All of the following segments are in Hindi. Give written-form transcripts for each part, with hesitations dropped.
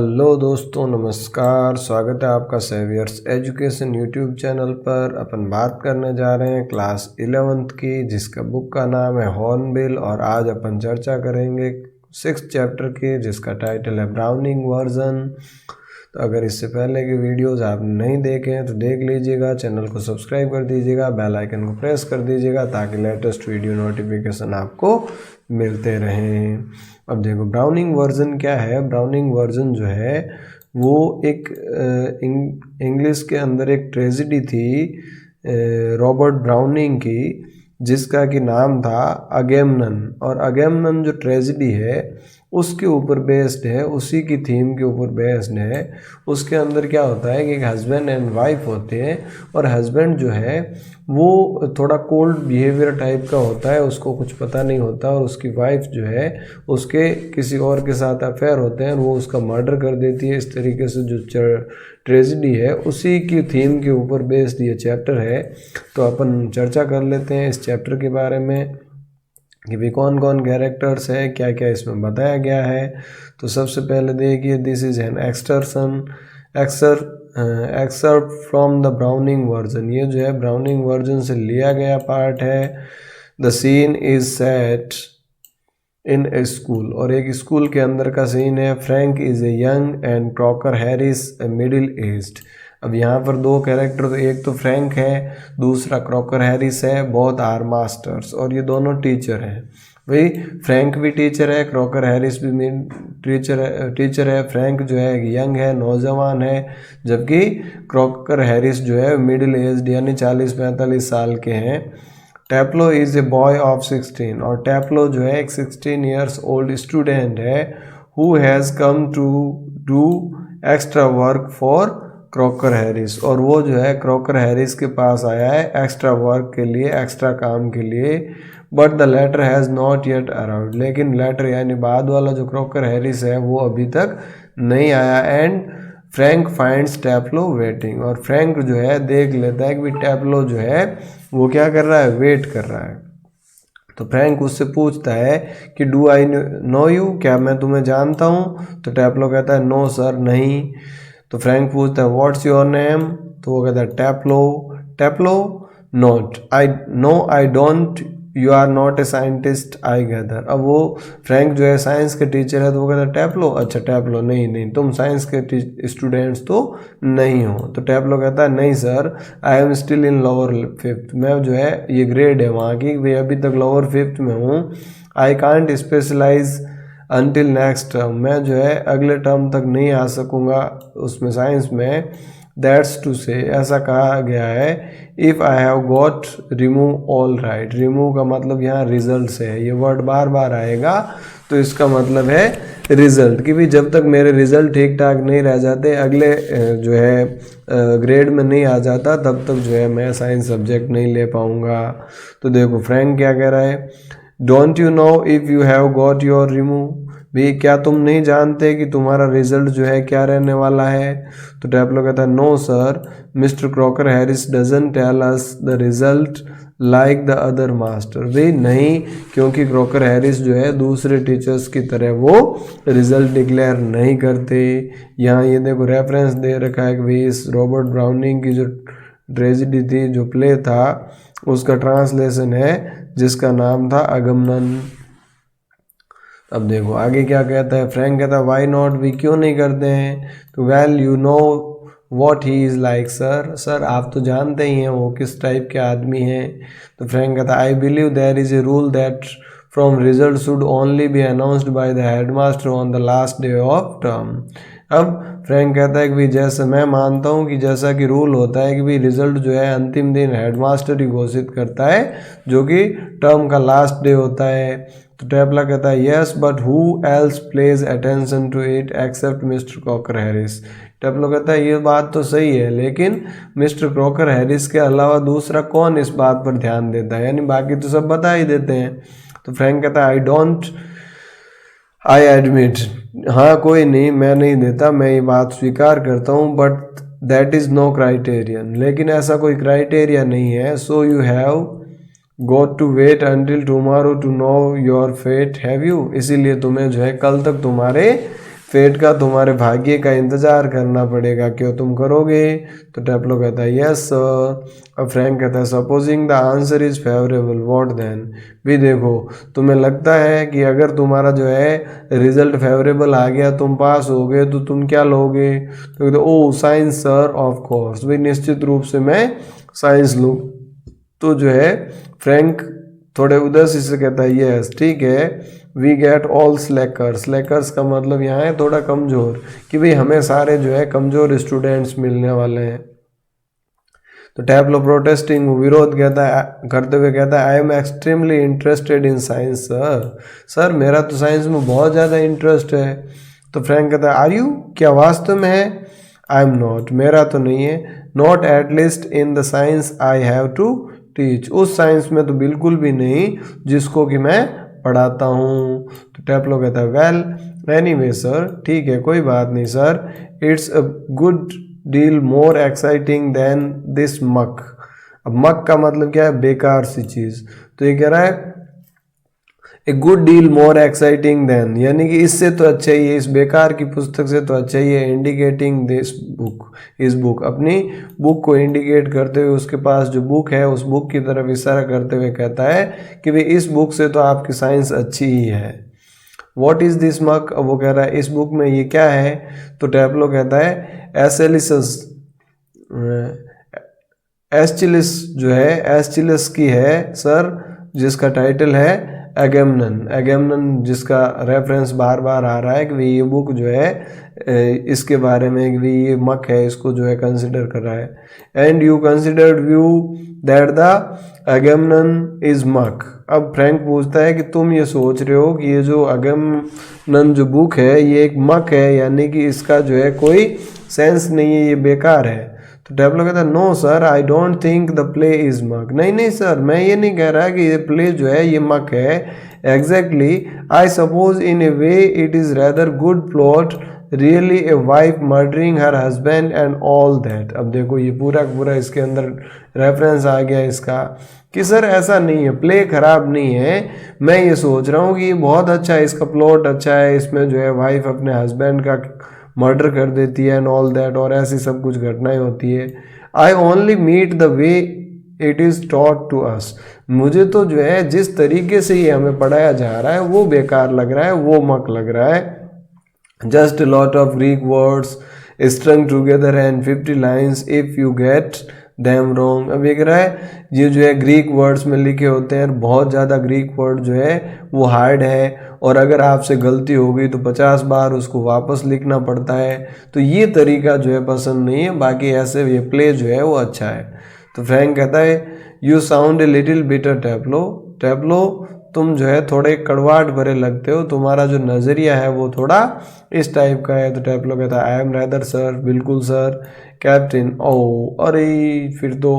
हेलो दोस्तों, नमस्कार। स्वागत है आपका सेवियर्स एजुकेशन यूट्यूब चैनल पर। अपन बात करने जा रहे हैं क्लास 11th की, जिसका बुक का नाम है हॉर्नबिल। और आज अपन चर्चा करेंगे 6th चैप्टर की, जिसका टाइटल है ब्राउनिंग वर्जन। तो अगर इससे पहले के वीडियोस आपने नहीं देखे हैं तो देख लीजिएगा, चैनल को सब्सक्राइब कर दीजिएगा, बेल आइकन को प्रेस कर दीजिएगा ताकि लेटेस्ट वीडियो नोटिफिकेशन आपको मिलते रहें। अब देखो ब्राउनिंग वर्जन क्या है। ब्राउनिंग वर्जन जो है वो एक इंग्लिश के अंदर एक ट्रेजेडी थी रॉबर्ट ब्राउनिंग की, जिसका कि नाम था अगेमनन। और अगेमनन जो ट्रेजेडी है उसके ऊपर बेस्ड है, उसी की थीम के ऊपर बेस्ड है। उसके अंदर क्या होता है कि एक हस्बैंड एंड वाइफ होते हैं, और हस्बैंड जो है वो थोड़ा कोल्ड बिहेवियर टाइप का होता है, उसको कुछ पता नहीं होता, और उसकी वाइफ जो है उसके किसी और के साथ अफेयर होते हैं और वो उसका मर्डर कर देती है। इस तरीके से जो ट्रेजेडी है उसी की थीम के ऊपर बेस्ड ये चैप्टर है। तो अपन चर्चा कर लेते हैं इस चैप्टर के बारे में कि भी कौन कौन कैरेक्टर्स है, क्या क्या इसमें बताया गया है। तो सबसे पहले देखिए, this is an excerpt from the browning version. ये जो है ब्राउनिंग वर्जन से लिया गया पार्ट है। The scene is set in a school, और एक स्कूल के अंदर का सीन है। Frank is a young and Crocker Harris a middle aged. अब यहाँ पर दो कैरेक्टर, तो एक तो फ्रैंक है, दूसरा क्रॉकर हैरिस है। बोथ आर मास्टर्स, और ये दोनों टीचर हैं। भाई फ्रैंक भी टीचर है, क्रॉकर हैरिस भी टीचर है। फ्रैंक जो है यंग है, नौजवान है, जबकि क्रॉकर हैरिस जो है मिडिल एज्ड यानी 40-45 साल के हैं। Taplow is a boy of 16, और टैप्लो जो है एक 16 ईयर्स ओल्ड स्टूडेंट है, who has come to do extra work for Crocker Harris. और वो जो है क्रॉकर हैरिस के पास आया है एक्स्ट्रा वर्क के लिए, एक्स्ट्रा काम के लिए। But the letter has not yet arrived, लेकिन लेटर यानी बाद वाला जो क्रॉकर हैरिस है वो अभी तक नहीं आया। एंड फ्रैंक फाइंड्स टैप्लो वेटिंग, और फ्रैंक जो है देख लेता है कि टैप्लो जो है वो क्या कर रहा है, वेट कर रहा है। तो फ्रैंक उससे पूछता है कि डू आई नो यू, क्या मैं तुम्हें जानता हूँ? तो टैप्लो कहता है नो सर, नहीं। तो फ्रैंक पूछता है व्हाट्स योर नेम? तो वो कहता है Taplow. Taplow not I know I don't, you are not a scientist I gather. अब वो फ्रैंक जो है साइंस के टीचर है, तो वो कहता है टैप्लो, अच्छा टैप्लो, नहीं नहीं तुम साइंस के स्टूडेंट्स तो नहीं हो। तो टैप्लो कहता है नहीं sir, I am still in lower 5th। मैं जो है ये ग्रेड है वहाँ की, भाई अभी तक लोअर 5th में हूँ। I can't specialise until next term, मैं जो है अगले टर्म तक नहीं आ सकूँगा उसमें साइंस में। दैट्स टू से, ऐसा कहा गया है। If I have got remove all right, remove का मतलब यहाँ रिजल्ट से है, ये वर्ड बार बार आएगा, तो इसका मतलब है रिजल्ट, कि भाई जब तक मेरे रिजल्ट ठीक ठाक नहीं रह जाते, अगले जो है ग्रेड में नहीं आ जाता, तब तक जो है मैं साइंस सब्जेक्ट नहीं ले पाऊँगा। तो देखो फ्रैंक क्या कह रहा है, don't you know if you have got your remove, भी क्या तुम नहीं जानते कि तुम्हारा रिजल्ट जो है क्या रहने वाला है? तो टैप्लो कहता है no sir, Mister Crocker Harris doesn't tell us the result like the other master. भाई नहीं, क्योंकि क्रॉकर हैरिस जो है दूसरे टीचर्स की तरह वो रिजल्ट डिक्लेयर नहीं करते। यहाँ ये देखो रेफरेंस दे रखा है कि भाई इस रॉबर्ट ब्राउनिंग की जो ट्रेजेडी थी, जो प्ले था, उसका ट्रांसलेशन है जिसका नाम था अगमनन। अब देखो आगे क्या कहता है। फ्रैंक कहता है वाई नॉट, भी क्यों नहीं करते हैं? तो well you know what he is like sir, sir आप तो जानते ही हैं वो किस टाइप के आदमी हैं। तो फ्रैंक कहता है I believe there is a rule that from result should only be announced by the headmaster on the last day of term. अब फ्रैंक कहता है कि भाई जैसे मैं मानता हूँ कि जैसा कि रूल होता है कि भाई रिजल्ट जो है अंतिम दिन हेडमास्टर ही घोषित करता है, जो कि टर्म का लास्ट डे होता है। तो टैप्लो कहता है yes but who else pays attention to it except Mister Crocker Harris. Taplow कहता है ये बात तो सही है, लेकिन मिस्टर क्रॉकर हैरिस के अलावा दूसरा कौन इस बात पर ध्यान देता है, यानी बाकी तो सब बता ही देते हैं। तो फ्रैंक कहता है आई एडमिट, हाँ कोई नहीं, मैं नहीं देता, मैं ये बात स्वीकार करता हूँ, but that is no criterion, लेकिन ऐसा कोई क्राइटेरिया नहीं है। So you have got to wait until tomorrow to know your fate, have you, इसीलिए तुम्हें जो है कल तक तुम्हारे फेट का, तुम्हारे भाग्य का इंतजार करना पड़ेगा, क्यों तुम करोगे? तो टैप्लो कहता है यस सर। अब फ्रैंक कहता है supposing the answer is favourable what then. भी देखो, तुम्हें लगता है कि अगर तुम्हारा जो है रिजल्ट फेवरेबल आ गया, तुम पास हो गए, तो तुम क्या लोगे? तो कहते ओ साइंस सर ऑफ कोर्स, भाई निश्चित रूप से मैं साइंस लूँ। तो जो है फ्रैंक थोड़े उदासी से कहता है यस ठीक है, we get all slackers. Slackers का मतलब यहाँ है थोड़ा कमज़ोर, कि भाई हमें सारे जो है कमज़ोर स्टूडेंट्स मिलने वाले हैं। तो टैप्लो प्रोटेस्टिंग, विरोध कहता है करते हुए कहता है I am extremely interested in science sir. Sir मेरा तो साइंस में बहुत ज़्यादा इंटरेस्ट है। तो फ्रैंक कहता है आर यू, क्या वास्तव में है? आई एम नॉट, मेरा तो नहीं है। Not at least in the science I have to teach, उस साइंस में तो बिल्कुल भी नहीं जिसको कि मैं पढ़ाता हूँ। तो टैप्लो कहता है वेल एनीवे सर, ठीक है कोई बात नहीं sir, it's a good deal more exciting than this muck. अब मक का मतलब क्या है? बेकार सी चीज़। तो ये कह रहा है a good deal more exciting than, यानी कि इससे तो अच्छा ही है, इस बेकार की पुस्तक से तो अच्छा ही है। इंडिकेटिंग दिस बुक, इस बुक, अपनी बुक को इंडिकेट करते हुए उसके पास जो बुक है उस बुक की तरफ इशारा करते हुए कहता है कि भाई इस बुक से तो आपकी साइंस अच्छी ही है। व्हाट इज़ दिस मक, अब वो कह रहा है इस बुक में ये क्या है? तो टैप्लो कहता है एस्चेलिस, एस्चिलिस जो है एस्चिलिस की है सर, जिसका टाइटल है एगेमनन। एगेमनन जिसका रेफरेंस बार बार आ रहा है कि ये बुक जो है इसके बारे में कि ये मक है, इसको जो है कंसिडर कर रहा है। And you considered view that the Agamemnon is muck. अब फ्रैंक पूछता है कि तुम ये सोच रहे हो कि ये जो एगेमनन जो बुक है ये एक मक है, यानी कि इसका जो है कोई सेंस नहीं है, ये बेकार है। तो टैप्लो कहता है no sir I don't think the play is muck. नहीं नहीं सर, मैं ये नहीं कह रहा कि ये प्ले जो है ये मक है। Exactly I suppose in A way it is rather good plot, really a wife murdering her husband and all that. अब देखो ये पूरा पूरा इसके अंदर रेफरेंस आ गया इसका कि सर ऐसा नहीं है, प्ले खराब नहीं है, मैं ये सोच रहा हूँ कि ये बहुत अच्छा है, इसका प्लॉट अच्छा है, इसमें जो है वाइफ अपने हस्बैंड का मर्डर कर देती है एंड ऑल दैट, और ऐसी सब कुछ घटनाएं होती है। I only meet the way it is taught to us. मुझे तो जो है जिस तरीके से ये हमें पढ़ाया जा रहा है वो बेकार लग रहा है, वो मक लग रहा है। Just a lot of Greek words strung together and 50 lines if you get them wrong। अब ये कह रहा है ये जो है ग्रीक वर्ड्स में लिखे होते हैं, बहुत ज़्यादा ग्रीक वर्ड जो है वो हार्ड है, और अगर आपसे गलती हो गई तो 50 बार उसको वापस लिखना पड़ता है। तो ये तरीका जो है पसंद नहीं है, बाकी ऐसे ये प्ले जो है वो अच्छा है। तो फ्रैंक कहता है you sound a little bitter Taplow. Taplow तुम जो है थोड़े कड़वाहट भरे लगते हो, तुम्हारा जो नज़रिया है वो थोड़ा इस टाइप का है। तो टैप्लो कहता है आई एम रैदर सर, बिल्कुल सर। कैप्टन ओ अरे फिर तो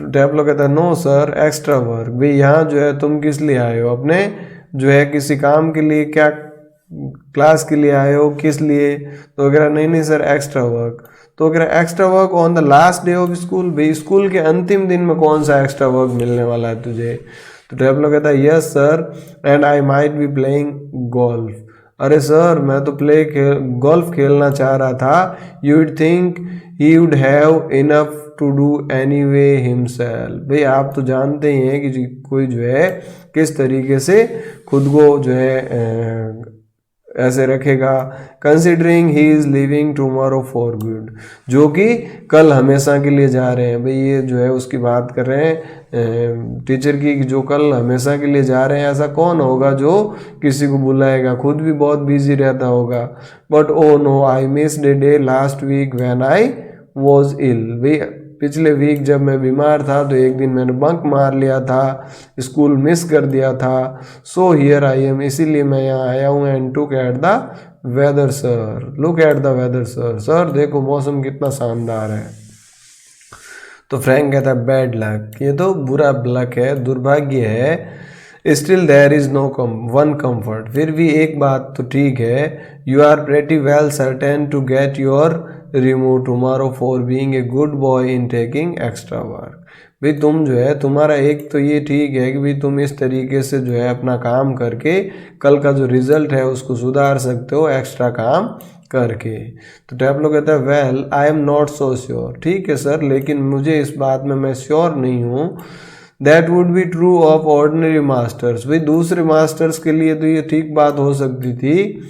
टैप्लो कहता है नो सर एक्स्ट्रा वर्क। भाई यहाँ जो है तुम किस लिए आए हो? अपने जो है किसी काम के लिए, क्या क्लास के लिए आए हो, किस लिए? तो कह रहा नहीं सर एक्स्ट्रा वर्क। तो कह रहा extra work on the last day of school. भाई स्कूल के अंतिम दिन में कौन सा एक्स्ट्रा वर्क मिलने वाला है तुझे? तो टैप्लो कहता है yes sir and I might be playing golf. अरे सर मैं तो गोल्फ खेलना चाह रहा था। You would think he would have enough to do anyway himself. भाई आप तो जानते ही हैं कि कोई जो है किस तरीके से खुद को जो है ऐसे रखेगा। Considering he is living tomorrow for good, जो कि कल हमेशा के लिए जा रहे हैं। भाई ये जो है उसकी बात कर रहे हैं टीचर की, जो कल हमेशा के लिए जा रहे हैं। ऐसा कौन होगा जो किसी को बुलाएगा, खुद भी बहुत बिजी रहता होगा। But oh no I missed a day last week when I was ill. भाई पिछले वीक जब मैं बीमार था तो एक दिन मैंने बंक मार लिया था, स्कूल मिस कर दिया था। सो हियर आई एम, इसीलिए मैं यहाँ आया हूँ। And look at the weather sir, look at the weather sir. Sir देखो मौसम कितना शानदार है। तो फ्रैंक कहता है बैड लक, ये तो बुरा लक है, दुर्भाग्य है। Still there is no one comfort, फिर भी एक बात तो ठीक है। You are pretty well certain to get your remove tomorrow for being a good boy in taking extra work. भाई तुम जो है, तुम्हारा एक तो ये ठीक है कि भाई तुम इस तरीके से जो है अपना काम करके कल का जो रिजल्ट है उसको सुधार सकते हो एक्स्ट्रा काम करके। तो टैपलो कहता है well I am not so sure, ठीक है सर लेकिन मुझे इस बात में मैं श्योर नहीं हूँ। That would be true of ordinary masters, भाई दूसरे मास्टर्स के लिए तो ये ठीक बात हो सकती थी,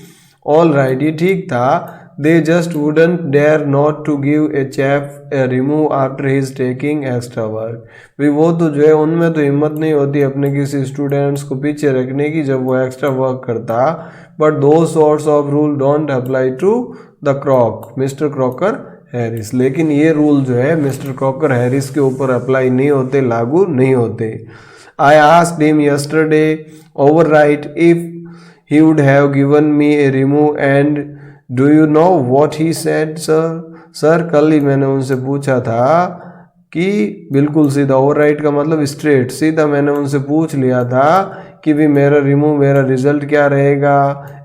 ऑल राइट ये ठीक था। They just wouldn't dare not to give a chap a remove after his taking extra work। भाई वो तो जो है उनमें तो हिम्मत नहीं होती अपने किसी स्टूडेंट्स को पीछे रखने की जब वो एक्स्ट्रा वर्क करता। बट दो sorts of rule don't apply to the Croc, mister Crocker Harris. लेकिन ये रूल जो है मिस्टर क्रॉकर हैरिस के ऊपर अप्लाई नहीं होते, लागू नहीं होते। I asked him yesterday overnight if he would have given me a remove and do you know what he said sir. Sir कल ही मैंने उनसे पूछा था कि बिल्कुल सीधा, ओवर राइट का मतलब स्ट्रेट सीधा, मैंने उनसे पूछ लिया था कि भी मेरा रिमूव मेरा रिजल्ट क्या रहेगा,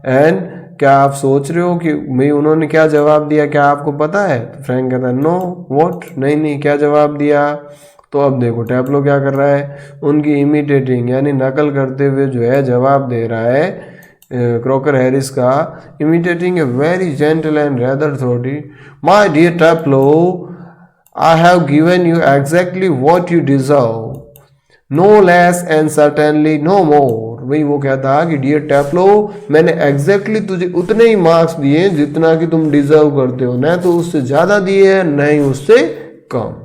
एंड क्या आप सोच रहे हो कि भाई उन्होंने क्या जवाब दिया, क्या आपको पता है। तो फ्रैंक कहता है नो वॉट, नहीं नहीं क्या जवाब दिया। तो अब देखो टैपलो क्या कर रहा है, उनकी इमिटेटिंग यानी नकल करते हुए जो है जवाब दे रहा है क्रॉकर हैरिस का, imitating a very gentle and rather throaty, my dear Taplo, I have given you exactly what you deserve, no less and certainly no more। वही वो कहता कि डियर टैपलो मैंने एग्जैक्टली तुझे उतने ही मार्क्स दिए जितना कि तुम डिजर्व करते हो, न तो उससे ज़्यादा दिए हैं न ही उससे कम।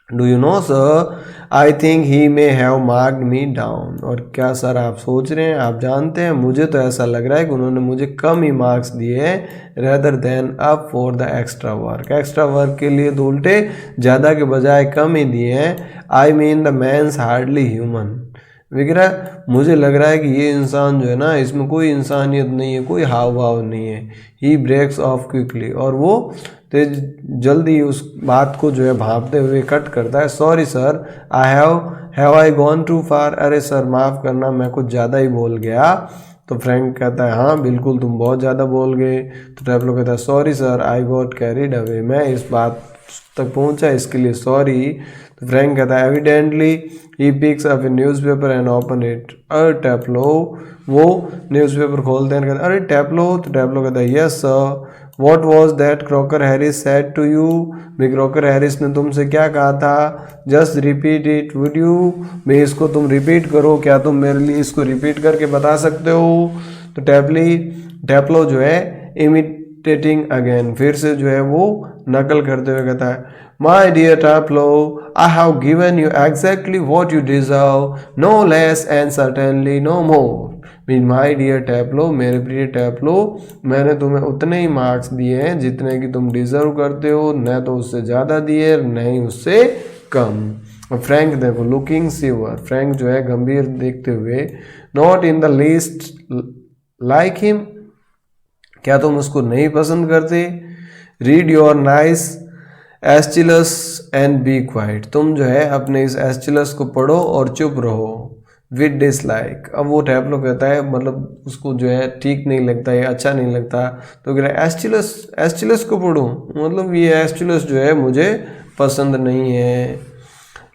Do you know sir I think he may have marked me down, और क्या सर आप सोच रहे हैं, आप जानते हैं मुझे तो ऐसा लग रहा है कि उन्होंने मुझे कम ही मार्क्स दिए हैं rather than up for the extra work. Extra work के लिए तो उल्टे ज़्यादा के बजाय कम ही दिए हैं। I mean the man's hardly human वगैरह, मुझे लग रहा है कि ये इंसान जो है ना इसमें कोई इंसानियत नहीं है, कोई हाव भाव नहीं है। ही ब्रेक्स ऑफ क्विकली, और वो तेज जल्दी उस बात को जो है भापते हुए कट करता है। Sorry sir I have I gone too far, अरे सर माफ़ करना मैं कुछ ज़्यादा ही बोल गया। तो फ्रैंक कहता है हाँ बिल्कुल तुम बहुत ज़्यादा बोल गए। तो टैपलो कहता है sorry sir I got carried away, मैं इस बात तक पहुंचा इसके लिए सॉरी। तो फ्रैंक कहता है evidently he picks up A newspaper and open it. अरे टैपलो वो न्यूज़पेपर खोलते हैं, कहते अरे टैपलो। तो टैपलो कहता है yes sir what was that Crocker Harris said to you, भाई क्रॉकर हैरिस ने तुमसे क्या कहा था। Just repeat it would you, भाई इसको तुम रिपीट करो, क्या तुम मेरे लिए इसको रिपीट करके बता सकते हो। तो टैपलो जो है इमिटेटिंग अगेन, फिर से जो है वो नकल करते हुए कहता है my dear Taplow I have given you exactly what you deserve, no less and certainly no more. My dear Taplow, मेरे प्रिय टैपलो, मैंने तुम्हें उतने ही मार्क्स दिए हैं जितने कि तुम डिजर्व करते हो, न तो उससे ज़्यादा दिए न ही उससे कम। और फ्रैंक देखो लुकिंग सीवर, फ्रैंक जो है गंभीर देखते हुए, not in the least like him, क्या तुम उसको नहीं पसंद करते। Read your nice Aeschylus and be quiet, तुम जो है अपने इस एस्चिलस को पढ़ो और चुप रहो। विद डिसलाइक, अब वो टैपलो कहता है मतलब उसको जो है ठीक नहीं लगता, ये अच्छा नहीं लगता, तो कह रहा है एस्चिलस को पढ़ूं, मतलब ये एस्चिलस जो है मुझे पसंद नहीं है।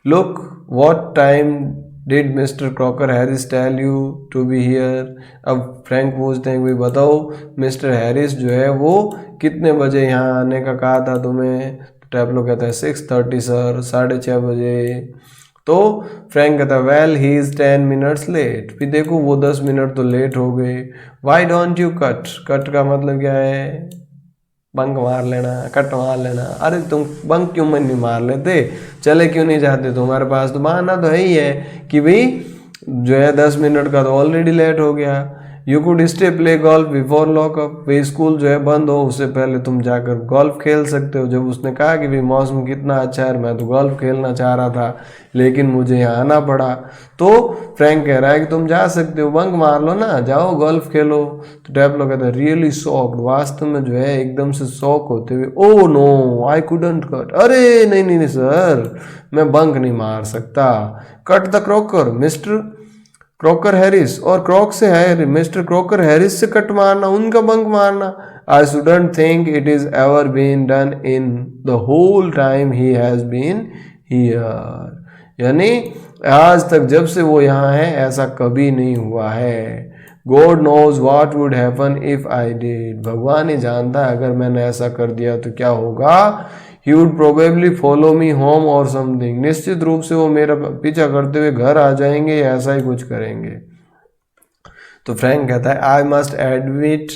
Look what time did mister Crocker Harris tell you to be here. अब फ्रैंक पूछते हैं कि भाई बताओ मिस्टर हैरिस जो है वो कितने बजे यहाँ आने का कहा था तुम्हें। तो टैपलो कहता है 6:30 सर, 6:30 बजे। तो फ्रैंक कहता है well he is 10 minutes late, फिर देखो वो 10 मिनट तो लेट हो गए। Why don't you cut, cut का मतलब क्या है, बंक मार लेना, कट मार लेना। अरे तुम बंक क्यों मन नहीं मार लेते, चले क्यों नहीं जाते, तुम्हारे पास तो बहाना तो है ही है कि भाई जो है 10 मिनट का तो ऑलरेडी लेट हो गया। You could stay play golf before lockup, भाई स्कूल जो है बंद हो उससे पहले तुम जाकर गोल्फ खेल सकते हो। जब उसने कहा कि भाई मौसम कितना अच्छा है, मैं तो गोल्फ खेलना चाह रहा था लेकिन मुझे यहाँ आना पड़ा, तो फ्रैंक कह रहा है कि तुम जा सकते हो, बंक मार लो ना, जाओ गोल्फ खेलो। तो टैपलो कहता है रियली शॉक्ड, वास्तव में जो है एकदम से शॉक होते हुए, oh no I couldn't cut, अरे नहीं नहीं नहीं सर मैं बंक नहीं मार सकता। Cut the Crocker mister Crocker Harris, और क्रॉक से है मिस्टर क्रॉकर हैरिस से कट मारना, उनका बंक मारना। I shouldn't think it is ever been done in the whole time he has been here, यानी आज तक जब से वो यहाँ है ऐसा कभी नहीं हुआ है। God knows what would happen if I did. भगवान ही जानता है अगर मैंने ऐसा कर दिया तो क्या होगा। He would probably follow me home or something. निश्चित रूप से वो मेरा पीछा करते हुए घर आ जाएंगे या ऐसा ही कुछ करेंगे। तो फ्रैंक कहता है I must admit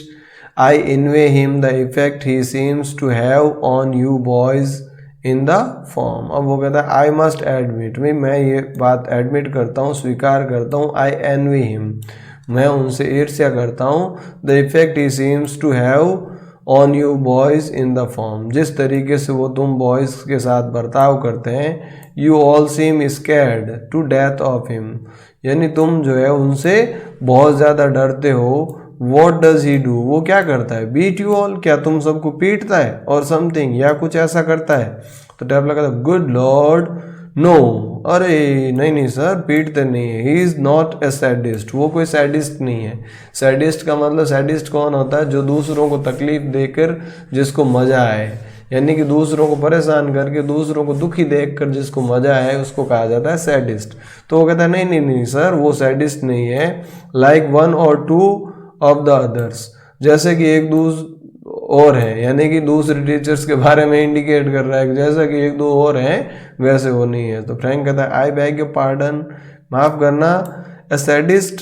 I envy him the effect he seems to have on you boys in the form. अब वो कहता है I must admit, मैं ये बात एडमिट करता हूँ, स्वीकार करता हूँ, I envy him, मैं उनसे ईर्ष्या करता हूँ, the effect he seems to have on you boys in the form, जिस तरीके से वो तुम बॉयज़ के साथ बर्ताव करते हैं। You all seem scared to death of him, यानी तुम जो है उनसे बहुत ज़्यादा डरते हो। वॉट डज ही डू, वो क्या करता है। बीट यू ऑल, क्या तुम सबको पीटता है, और समथिंग, या कुछ ऐसा करता है। तो टैप लगा था गुड लॉर्ड नो, अरे नहीं सर, पीटते नहीं है। He is not a sadist, वो कोई सैडिस्ट नहीं है। सैडिस्ट का मतलब, सैडिस्ट कौन होता है, जो दूसरों को तकलीफ देकर जिसको मज़ा आए, यानी कि दूसरों को परेशान करके दूसरों को दुखी देखकर जिसको मज़ा आए उसको कहा जाता है सैडिस्ट। तो वो कहता है नहीं सर, वो सैडिस्ट नहीं है। लाइक वन और टू ऑफ द अदर्स, जैसे कि एक दूसरे और है, यानी कि दूसरे टीचर्स के बारे में इंडिकेट कर रहा है जैसा कि एक दो और हैं वैसे वो नहीं है। तो फ्रैंक कहता है आई बैग योर पार्डन, माफ़ करना। ए सैडिस्ट,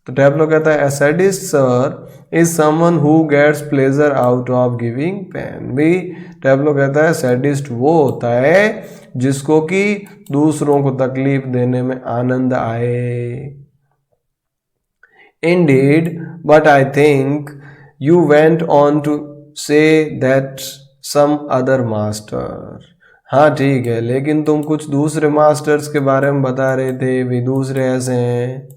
तो टैब्लो कहता है a sadist sir is someone who gets pleasure out of giving pain. भी टैब्लो कहता है सैडिस्ट वो होता है जिसको कि दूसरों को तकलीफ देने में आनंद आए। Indeed, but I think you went on to say that some other master. हाँ ठीक है, लेकिन तुम कुछ दूसरे मास्टर्स के बारे में बता रहे थे, भी दूसरे ऐसे हैं।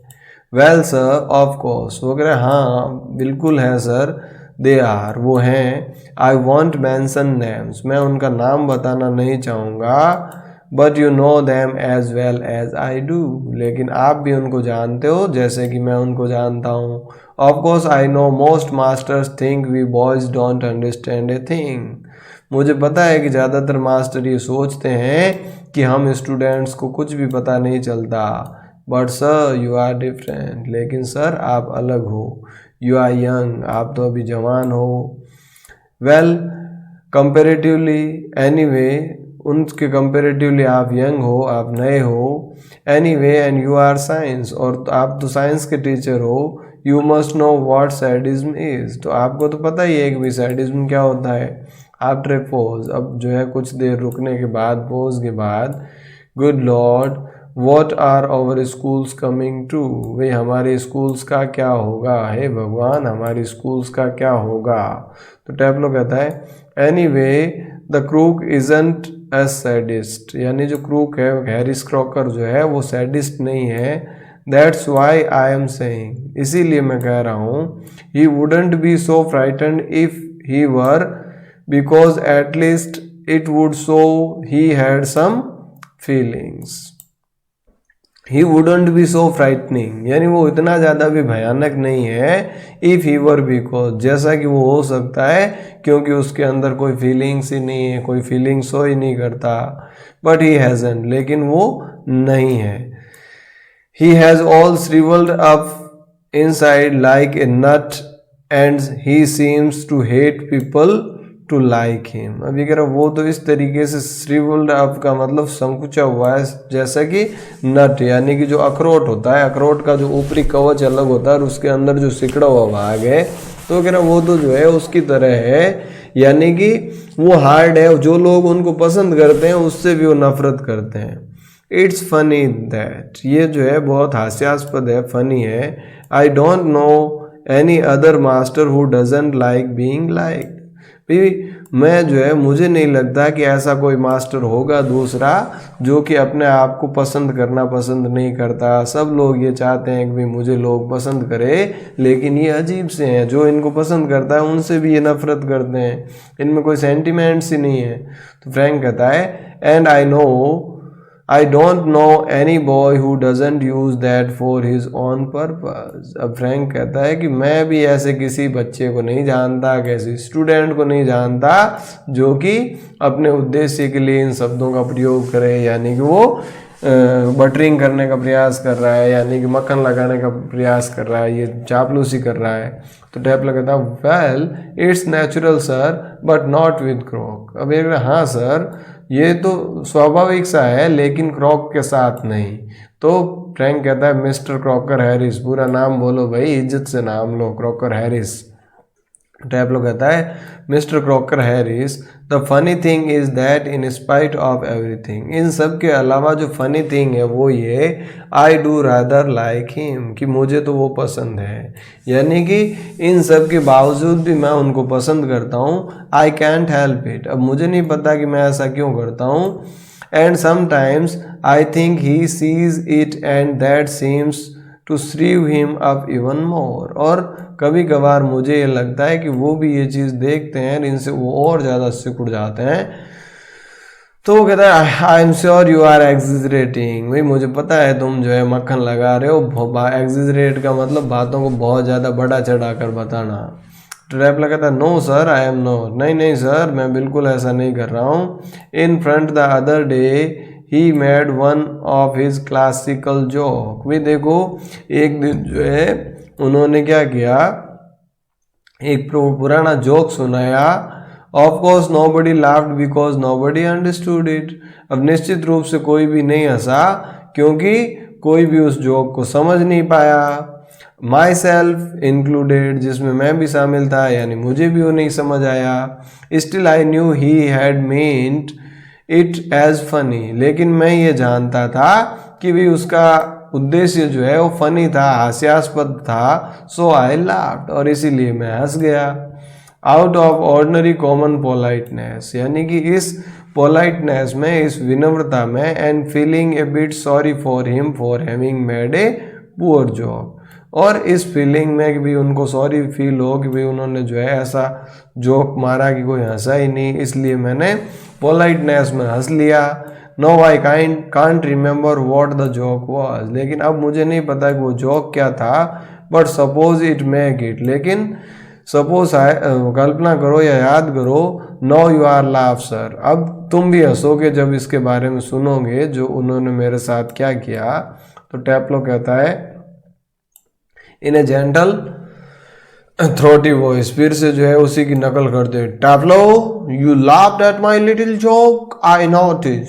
वेल सर ऑफ कोर्स, वो कह रहे हाँ बिल्कुल है सर, दे आर, वो हैं। आई वॉन्ट मैंसन नेम्स, मैं उनका नाम बताना नहीं चाहूँगा। But you know them as well as I do, लेकिन आप भी उनको जानते हो जैसे कि मैं उनको जानता हूँ। Of course I know most masters think we boys don't understand a thing, मुझे पता है कि ज़्यादातर मास्टर ये सोचते हैं कि हम स्टूडेंट्स को कुछ भी पता नहीं चलता। But sir you are different, लेकिन सर आप अलग हो। यू आर यंग, आप तो अभी जवान हो। वेल कंपेरेटिवली एनीवे, उनके कंपेरेटिवली आप यंग हो, आप नए हो। Anyway and you are science, और आप तो साइंस के टीचर हो। You must know what sadism is, तो आपको तो पता ही है कि भाई सैडिज्म क्या होता है। आफ्टर ए पोज, अब जो है कुछ देर रुकने के बाद, पोज के बाद, good lord what are our schools coming to, भाई हमारे स्कूल्स का क्या होगा, हे भगवान हमारे स्कूल्स का क्या होगा। तो टैब्लो कहता है anyway the crook isn't A sadist, यानी जो क्रूक है हैरिस क्रॉकर जो है वो सैडिस्ट नहीं है। That's why I am saying, इसीलिए मैं कह रहा हूँ, he wouldn't be so frightened if he were, because at least it would show he had some feelings. He wouldn't be so frightening, यानी वो इतना ज़्यादा भी भयानक नहीं है। इफ़ ही वर, बिकॉज, जैसा कि वो हो सकता है क्योंकि उसके अंदर कोई फीलिंग्स ही नहीं है, कोई फीलिंग्स शो ही नहीं करता। बट ही हैज़न्ट, लेकिन वो नहीं है। He has all shrivelled up inside like a nut and he seems to hate people to like him. अभी कह रहा वो तो इस तरीके से श्रिवल्ड अप का मतलब संकुचा हुआ है जैसा कि नट, यानी कि जो अखरोट होता है, अखरोट का जो ऊपरी कवच अलग होता है और उसके अंदर जो सिकड़ा हुआ भाग है, तो कह रहा वो तो जो है उसकी तरह है, यानी कि वो हार्ड है। जो लोग उनको पसंद करते हैं उससे भी वो नफरत करते हैं। इट्स फनी दैट, ये जो है बहुत हास्यास्पद है, फनी है। I don't know any other master who doesn't like being like, भी मैं जो है मुझे नहीं लगता कि ऐसा कोई मास्टर होगा दूसरा जो कि अपने आप को पसंद करना पसंद नहीं करता। सब लोग ये चाहते हैं कि भाई मुझे लोग पसंद करे, लेकिन ये अजीब से हैं, जो इनको पसंद करता है उनसे भी ये नफरत करते हैं, इनमें कोई सेंटिमेंट्स ही नहीं है। तो फ्रैंक कहता है and I don't know any boy who doesn't use that for his own purpose. अब फ्रैंक कहता है कि मैं भी ऐसे किसी बच्चे को नहीं जानता, किसी स्टूडेंट को नहीं जानता जो कि अपने उद्देश्य के लिए इन शब्दों का प्रयोग करे, यानी कि वो बटरिंग करने का प्रयास कर रहा है, यानी कि मक्खन लगाने का प्रयास कर रहा है, ये चापलूसी कर रहा है। तो टैपलो कहता है well it's natural sir but not with Crock. अब एक हाँ सर ये तो स्वाभाविक सा है लेकिन क्रॉक के साथ नहीं। तो फ्रैंक कहता है मिस्टर क्रॉकर हैरिस, पूरा नाम बोलो भाई, इज्जत से नाम लो, क्रॉकर हैरिस। टैपलो कहता है mister Crocker Harris the funny thing is that in spite of everything, इन सब के अलावा जो फनी थिंग है वो ये I do rather like him, कि मुझे तो वो पसंद है, यानी कि इन सब के बावजूद भी मैं उनको पसंद करता हूँ। आई कैंट हेल्प इट, अब मुझे नहीं पता कि मैं ऐसा क्यों करता हूँ। And sometimes I think he sees it and that seems to shrivel him up even more, और कभी कभार मुझे ये लगता है कि वो भी ये चीज़ देखते हैं इनसे वो और ज़्यादा सिकुड़ जाते हैं। तो वो कहता है I am sure you are exaggerating, भाई मुझे पता है तुम जो है मक्खन लगा रहे हो। एग्जिजरेट का मतलब बातों को बहुत ज़्यादा बड़ा चढ़ा कर बताना। टैपलो कहता है no sir I am not, नहीं नहीं सर मैं बिल्कुल ऐसा नहीं कर रहा हूँ। In front the other day he made one of his classical joke, भी देखो एक दिन जो है उन्होंने क्या किया, एक पुराना जोक सुनाया। Of course nobody laughed because nobody understood it, अब निश्चित रूप से कोई भी नहीं हंसा क्योंकि कोई भी उस जोक को समझ नहीं पाया। माई सेल्फ इंक्लूडेड, जिसमें मैं भी शामिल था, यानी मुझे भी वो नहीं समझ आया। Still I knew he had meant it as funny, लेकिन मैं ये जानता था कि भी उसका उद्देश्य जो है वो फनी था, हास्यास्पद था। सो आई लाफ्ड, और इसीलिए मैं हंस गया। Out of ordinary common politeness, यानी कि इस पोलाइटनेस में, इस विनम्रता में, and feeling a bit sorry for him for having made a poor joke, और इस फीलिंग में कि भी उनको सॉरी फील हो कि भाई उन्होंने जो है ऐसा जोक मारा कि कोई हंसा ही नहीं, इसलिए मैंने पोलाइटनेस में हंस लिया। No I can't remember what the joke was, लेकिन अब मुझे नहीं पता कि वो जोक क्या था। But suppose it make it, लेकिन सपोज कल्पना करो या याद करो, no you are laugh sir, अब तुम भी हंसोगे जब इसके बारे में सुनोगे जो उन्होंने मेरे साथ क्या किया। तो टैपलो कहता है इन ए जेंटल थ्रोटी वॉइस, फिर से जो है उसी की नकल करते, Taplow you laughed at my little joke, I notice,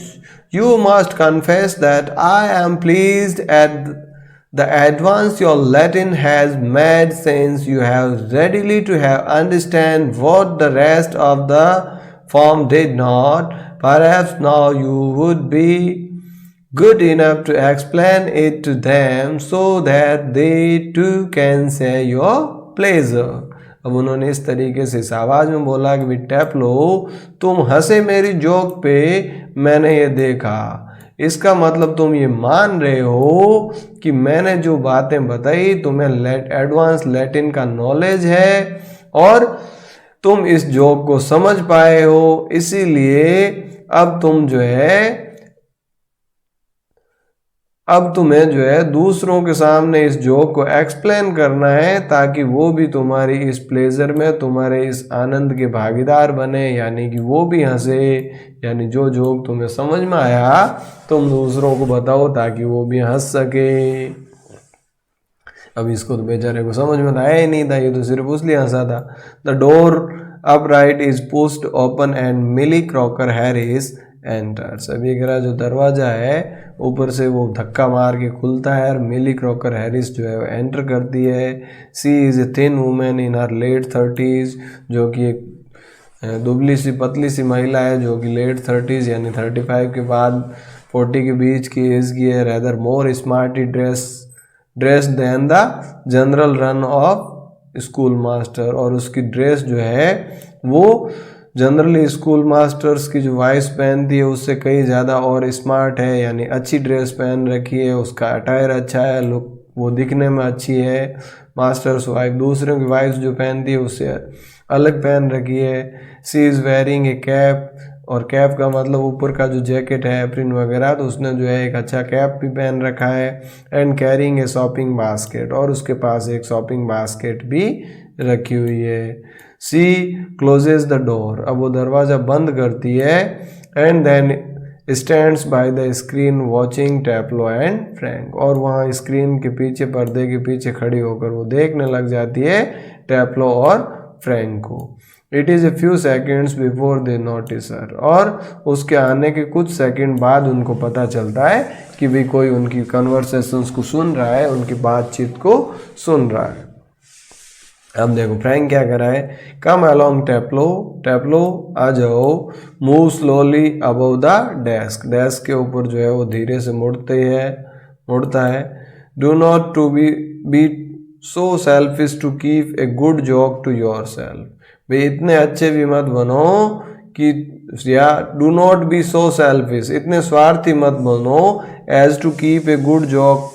you must confess that I am pleased at the advance your Latin has made since you have readily to have understand what the rest of the form did not. Perhaps now you would be good enough to explain it to them so that they too can say your pleasure. अब उन्होंने इस तरीके से इस आवाज में बोला कि टैपलो तुम हंसे मेरी जोक पे, मैंने ये देखा, इसका मतलब तुम ये मान रहे हो कि मैंने जो बातें बताई तुम्हें एडवांस लैटिन का नॉलेज है और तुम इस जोक को समझ पाए हो, इसीलिए अब तुम्हें जो है दूसरों के सामने इस जोक को एक्सप्लेन करना है ताकि वो भी तुम्हारी इस प्लेजर में, तुम्हारे इस आनंद के भागीदार बने, यानी कि वो भी हंसे, यानी जो जोक तुम्हें समझ में आया तुम दूसरों को बताओ ताकि वो भी हंस सके। अब इसको तो बेचारे को समझ में आया ही नहीं था, ये तो सिर्फ उसलिए हंसा था। The door upright is pushed open and Millie Crocker Harris enters. अब ये जो दरवाजा है ऊपर से वो धक्का मार के खुलता है और मिली क्रॉकर हैरिस जो है वो एंटर करती है। She is a thin woman in her late 30s, जो कि एक दुबली सी पतली सी महिला है जो कि लेट 30s यानी 35 के बाद 40 के बीच की एज की है। Rather more smartly dress than the general run of school master, और उसकी ड्रेस जो है वो जनरली स्कूल मास्टर्स की जो वाइफ पहनती है उससे कई ज़्यादा और स्मार्ट है, यानी अच्छी ड्रेस पहन रखी है, उसका अटायर अच्छा है, लुक वो दिखने में अच्छी है। मास्टर्स वाइफ दूसरों की वाइफ जो पहनती है उससे अलग पहन रखी है। She is wearing A cap, और कैप का मतलब ऊपर का जो जैकेट है एप्रिन वगैरह, तो उसने जो है एक अच्छा कैप भी पहन रखा है। And carrying a shopping basket, और उसके पास एक शॉपिंग बास्केट भी रखी हुई है। सी क्लोजेज द डोर, अब वो दरवाज़ा बंद करती है। And then stands by the screen watching Taplow and Frank, और वहाँ स्क्रीन के पीछे, पर्दे के पीछे खड़ी होकर वो देखने लग जाती है टैप्लो और फ्रैंक को। It is a few seconds before they notice her, और उसके आने के कुछ सेकंड बाद उनको पता चलता है कि भी कोई उनकी कन्वर्सेशंस को सुन रहा है, उनकी बातचीत को सुन रहा है। अब देखो फ्रैंक क्या कर रहा है, कम अलोंग टैप्लो, टैप्लो आ जाओ, move slowly above the desk, desk के ऊपर जो है वो धीरे से मुड़ता है। Do not to be so selfish to keep a good job to yourself, भाई इतने अच्छे भी मत बनो कि, या do not be so selfish, इतने स्वार्थी मत बनो as to keep a good job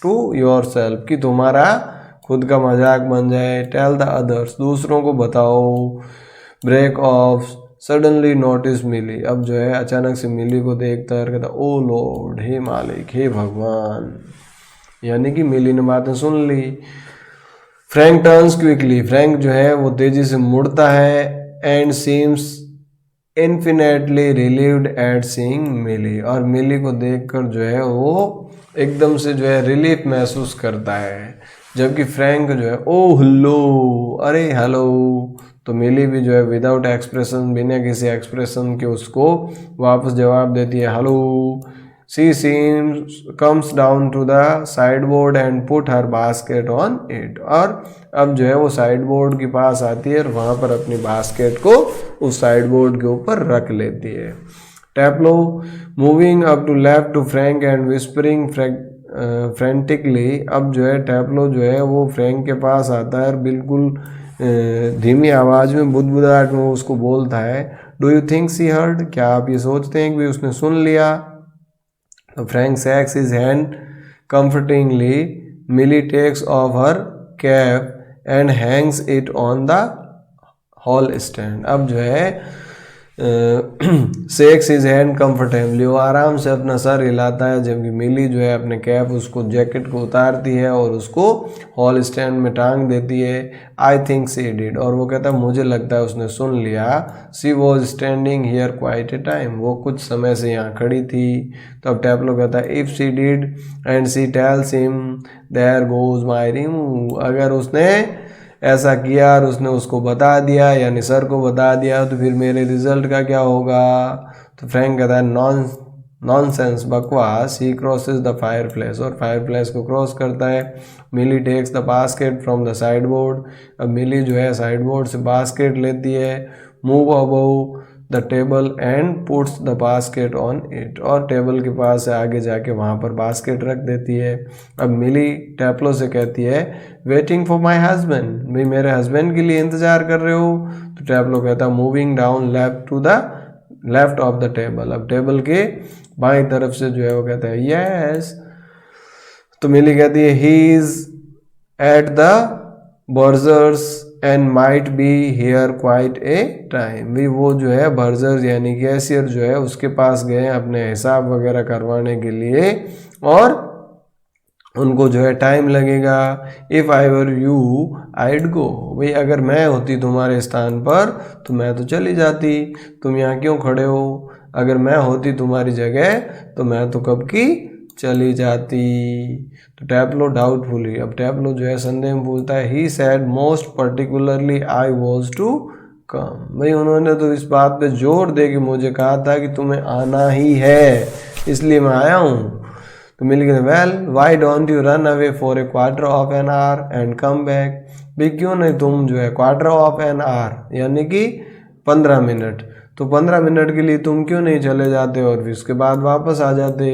to yourself, कि तुम्हारा खुद का मजाक बन जाए। टेल द अदर्स, दूसरों को बताओ। ब्रेक ऑफ, सडनली नोटिस मिली, अब जो है अचानक से मिली को देखता है, कहता ओ लॉर्ड, हे मालिक, हे भगवान, यानी कि मिली ने बातें सुन ली। फ्रैंक टर्न्स क्विकली, फ्रैंक जो है वो तेजी से मुड़ता है। And seems infinitely relieved at seeing Millie, और मिली को देखकर जो है वो एकदम से जो है रिलीफ महसूस करता है। जबकि फ्रैंक जो है ओ हेलो, अरे हेलो, तो मिली भी जो है विदाउट एक्सप्रेशन, बिना किसी एक्सप्रेशन के उसको वापस जवाब देती है hello. She seems comes down to the sideboard and put her basket on it, और अब जो है वो साइड बोर्ड के पास आती है और वहाँ पर अपनी बास्केट को उस साइड बोर्ड के ऊपर रख लेती है। Taplow moving up to left to Frank and whispering frantically, अब जो है टैप्लो जो है वो फ्रैंक के पास आता है और बिल्कुल धीमी आवाज़ में, बुदबुदाहट में उसको बोलता है, do you think she heard, क्या आप ये सोचते हैं कि उसने सुन लिया। तो Frank shakes his hand comfortingly, Millie takes off her cap and hangs it on the hall stand, अब जो है शेक्स हिज हैंड कंफर्टेबली, वो आराम से अपना सर हिलाता है, जबकि मिली जो है अपने कैप, उसको जैकेट को उतारती है और उसको हॉल स्टैंड में टांग देती है। आई थिंक सी डिड, और वो कहता है मुझे लगता है उसने सुन लिया। She was standing here quite a time, वो कुछ समय से यहाँ खड़ी थी। तो अब टैप्लो कहता है if she did and she tells him there goes my ring, अगर उसने ऐसा किया और उसने उसको बता दिया, यानी सर को बता दिया, तो फिर मेरे रिजल्ट का क्या होगा। तो फ्रैंक कहता है नॉनसेंस, बकवास। He crosses the fireplace, और फायर प्लेस को क्रॉस करता है। Millie takes the basket from the sideboard, अब मिली जो है साइड बोर्ड से बास्केट लेती है। Move above the table and puts the basket on it, और टेबल के पास से आगे जाके वहाँ पर बास्केट रख देती है। अब मिली टैप्लो से कहती है वेटिंग फॉर माई हस्बैंड, भाई मेरे हस्बैंड के लिए इंतज़ार कर रहे हो। तो टैप्लो कहता है moving down left to the left of the table, अब टेबल के बाईं तरफ से जो है वो कहता है यस। तो मिली कहती है he is at the Buerger's and might be here quite a time, भी वो जो है बर्जर्स यानी कैशियर जो है उसके पास गए अपने हिसाब वगैरह करवाने के लिए, और उनको जो है टाइम लगेगा। If I were you I'd go, भाई अगर मैं होती तुम्हारे स्थान पर तो मैं तो चली जाती, तुम यहाँ क्यों खड़े हो। अगर मैं होती तुम्हारी जगह तो मैं तो कब की चली जाती। तो टैप्लो डाउटफुली, अब टैप्लो जो है संदेह में पूछता है he said most particularly I was to come, भाई उन्होंने तो इस बात पे जोर दे के मुझे कहा था कि तुम्हें आना ही है, इसलिए मैं आया हूँ। तो मिल गए well why don't you run away for a quarter of an hour and come back, भाई क्यों नहीं तुम जो है क्वार्टर ऑफ एन आवर यानी कि 15 मिनट, तो 15 मिनट के लिए तुम क्यों नहीं चले जाते और फिर उसके बाद वापस आ जाते।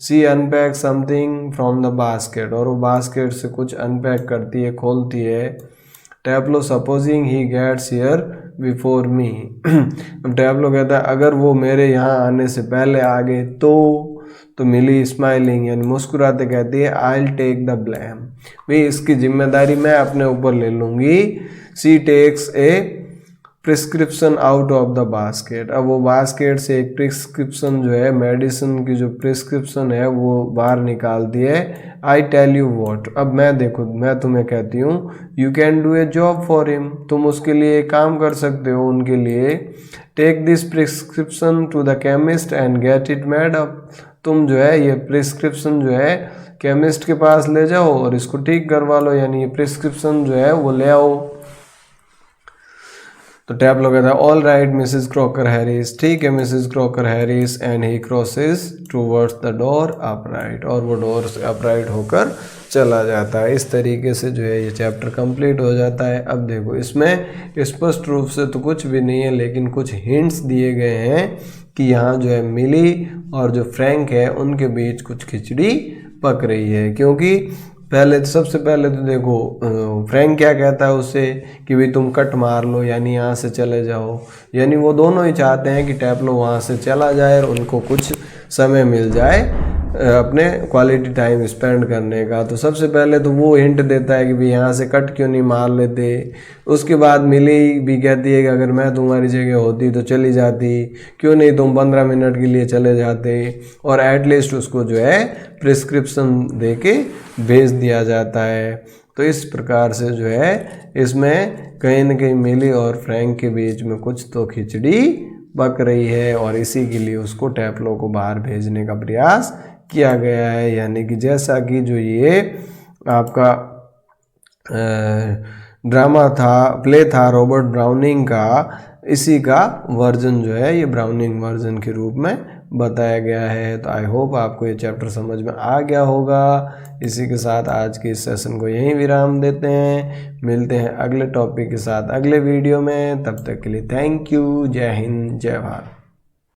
She unpack something from the basket, और वो बास्केट से कुछ अनपैक करती है, खोलती है। Taplow supposing he gets here before me, अब टैप्लो कहता है अगर वो मेरे यहाँ आने से पहले आ गए तो मिली स्माइलिंग यानी मुस्कुराते कहती है I will take the blame, भाई इसकी जिम्मेदारी मैं अपने ऊपर ले लूँगी। She takes a prescription out of the basket. अब वो बास्केट से एक प्रिस्क्रिप्शन जो है, मेडिसिन की जो प्रिस्क्रिप्शन है वो बाहर निकाल दी है। आई टेल यू वॉट, अब मैं तुम्हें कहती हूँ, you can do a job for him, तुम उसके लिए एक काम कर सकते हो उनके लिए। Take this prescription to the chemist and get it made up, तुम जो है ये प्रिस्क्रिप्शन जो है केमिस्ट के पास ले जाओ और इसको ठीक करवा लो, यानी ये प्रिस्क्रिप्शन जो है वो ले आओ। तो टैपलो कहता है all right Mrs Crocker Harris, ठीक है Mrs Crocker Harris, and he crosses towards the door upright, और वो डोर से अपराइट होकर चला जाता है। इस तरीके से जो है ये चैप्टर कंप्लीट हो जाता है। अब देखो इसमें स्पष्ट रूप से तो कुछ भी नहीं है, लेकिन कुछ हिंट्स दिए गए हैं कि यहाँ जो है मिली और जो फ्रैंक है उनके बीच कुछ खिचड़ी पक रही है। क्योंकि सबसे पहले तो देखो फ्रैंक क्या कहता है उससे कि भाई तुम कट मार लो, यानी यहाँ से चले जाओ, यानी वो दोनों ही चाहते हैं कि टैपलो वहाँ से चला जाए और उनको कुछ समय मिल जाए अपने क्वालिटी टाइम स्पेंड करने का। तो सबसे पहले तो वो हिंट देता है कि भाई यहाँ से कट क्यों नहीं मार लेते। उसके बाद मिली भी कहती है कि अगर मैं तुम्हारी जगह होती तो चली जाती, क्यों नहीं तुम 15 मिनट के लिए चले जाते, और एटलीस्ट उसको जो है प्रिस्क्रिप्शन दे के भेज दिया जाता है। तो इस प्रकार से जो है इसमें कहीं न कहीं मिली और फ्रैंक के बीच में कुछ तो खिचड़ी पक रही है, और इसी के लिए उसको टैपलो को बाहर भेजने का प्रयास किया गया है। यानी कि जैसा कि जो ये आपका ड्रामा था, प्ले था रॉबर्ट ब्राउनिंग का, इसी का वर्जन जो है ये ब्राउनिंग वर्जन के रूप में बताया गया है। तो आई होप आपको ये चैप्टर समझ में आ गया होगा। इसी के साथ आज के इस सेशन को यहीं विराम देते हैं। मिलते हैं अगले टॉपिक के साथ अगले वीडियो में, तब तक के लिए थैंक यू। जय हिंद, जय भारत।